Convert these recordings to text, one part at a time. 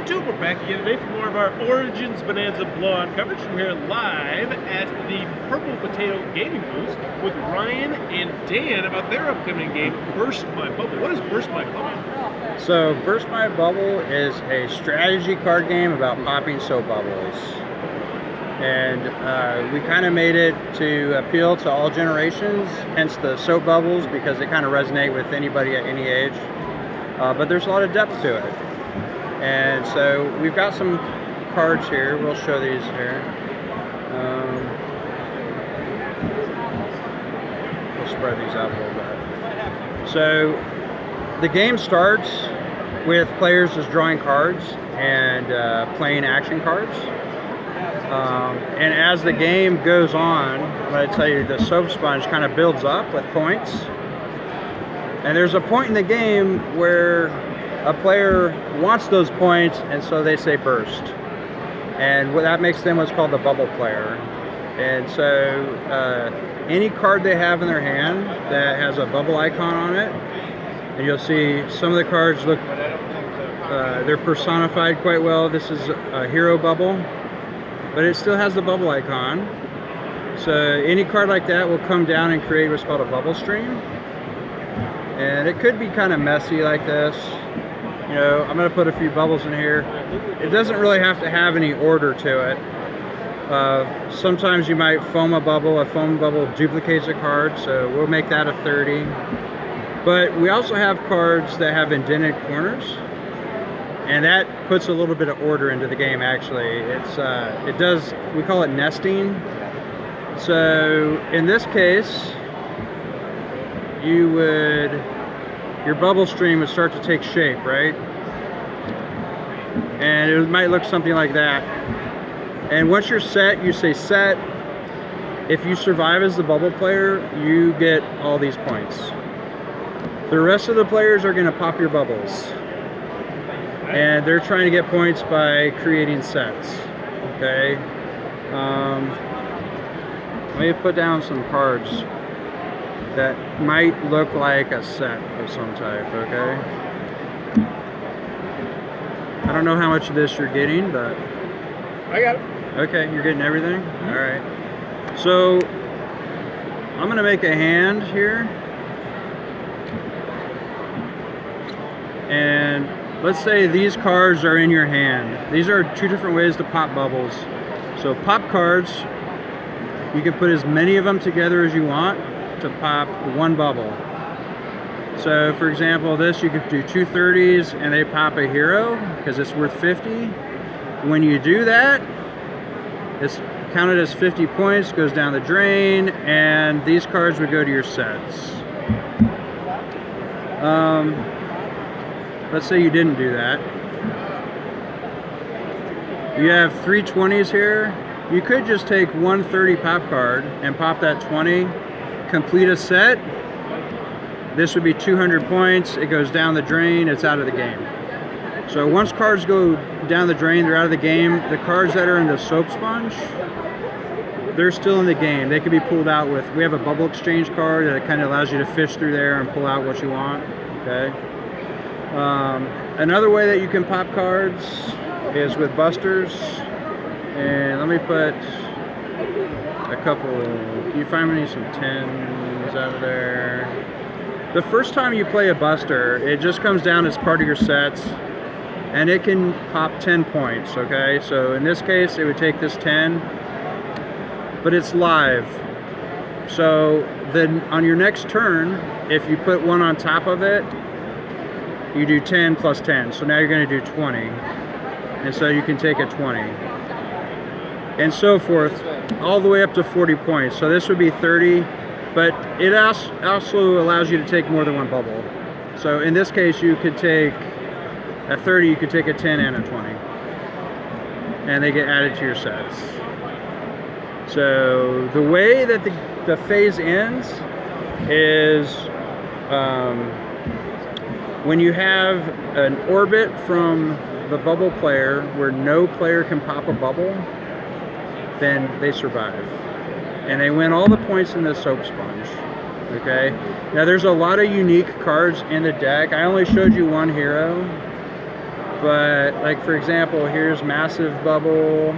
YouTube, we're back again today for more of our Origins Bonanza Blowout coverage. We're here live at the Purple Potato Gaming booth with Ryan and Dan about their upcoming game, Burst My Bubble. What is Burst My Bubble? So, Burst My Bubble is a strategy card game about popping soap bubbles. And we kind of made it to appeal to all generations, hence the soap bubbles, because they kind of resonate with anybody at any age. But there's a lot of depth to it. And so we've got some cards here. We'll show these here. We'll spread these out a little bit. So the game starts with players just drawing cards and playing action cards. And as the game goes on, I'm going to tell you, the soap sponge kind of builds up with points. And there's a point in the game where a player wants those points, and so they say burst. And that makes them what's called the bubble player. And so any card they have in their hand that has a bubble icon on it, and you'll see some of the cards look, they're personified quite well. This is a hero bubble, but it still has the bubble icon. So any card like that will come down and create what's called a bubble stream. And it could be kind of messy like this. You know, I'm going to put a few bubbles in here. It doesn't really have to have any order to it. Sometimes you might foam a bubble. A foam bubble duplicates a card, so we'll make that a 30. But we also have cards that have indented corners, and that puts a little bit of order into the game. Actually, it does. We call it nesting. So in this case, your bubble stream would start to take shape, right? And it might look something like that. And once you're set, you say set. If you survive as the bubble player, you get all these points. The rest of the players are going to pop your bubbles. And they're trying to get points by creating sets. Okay? Let me put down some cards that might look like a set of some type, okay? I don't know how much of this you're getting, but... I got it. Okay, you're getting everything? Alright. So, I'm going to make a hand here. And let's say these cards are in your hand. These are two different ways to pop bubbles. So, pop cards, you can put as many of them together as you want to pop one bubble. So for example, this, you could do two 30s and they pop a hero because it's worth 50. When you do that, it's counted as 50 points, goes down the drain, and these cards would go to your sets. Let's say you didn't do that. You have three 20s here. You could just take one 30 pop card and pop that 20, complete a set. This would be 200 points. It goes down the drain. It's out of the game. So once cards go down the drain, they're out of the game. The cards that are in the soap sponge, they're still in the game. They can be pulled out with, we have a bubble exchange card that kind of allows you to fish through there and pull out what you want. Okay. Another way that you can pop cards is with busters. And let me put a couple, can you find me some 10s out of there? The first time you play a buster, it just comes down as part of your sets, and it can pop 10 points, okay? So in this case, it would take this 10, but it's live. So then on your next turn, if you put one on top of it, you do 10 plus 10. So now you're gonna do 20. And so you can take a 20. And so forth, all the way up to 40 points. So this would be 30. But it also allows you to take more than one bubble. So in this case, you could take, at 30, you could take a 10 and a 20. And they get added to your sets. So the way that the phase ends is when you have an orbit from the bubble player where no player can pop a bubble, then they survive. And they win all the points in the soap sponge. Okay? Now there's a lot of unique cards in the deck. I only showed you one hero. But like for example, here's Massive Bubble,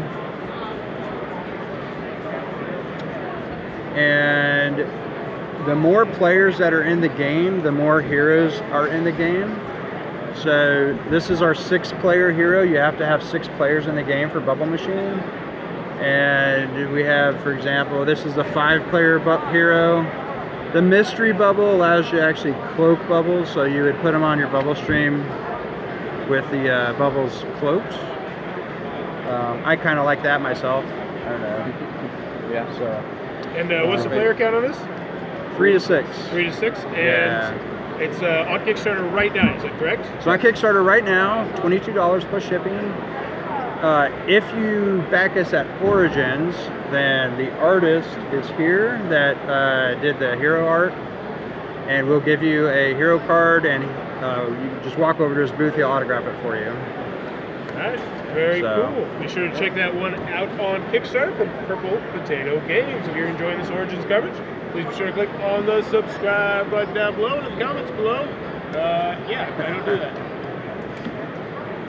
and the more players that are in the game, the more heroes are in the game. So this is our 6-player hero. You have to have 6 players in the game for Bubble Machine. And we have, for example, this is the 5-player hero. The mystery bubble allows you to actually cloak bubbles, so you would put them on your bubble stream with the bubbles cloaked. I kind of like that myself. I don't know. Yeah. So. And what's the player count on this? 3 to 6. 3 to 6, and Yeah. it's on Kickstarter right now. Is that correct? So on Kickstarter right now, $22 plus shipping. If you back us at Origins, then the artist is here that did the hero art, and we'll give you a hero card, and you can just walk over to his booth, he'll autograph it for you. All right, very cool. Be sure to check that one out on Kickstarter from Purple Potato Games. If you're enjoying this Origins coverage, please be sure to click on the subscribe button down below and in the comments below. Yeah, I don't do that.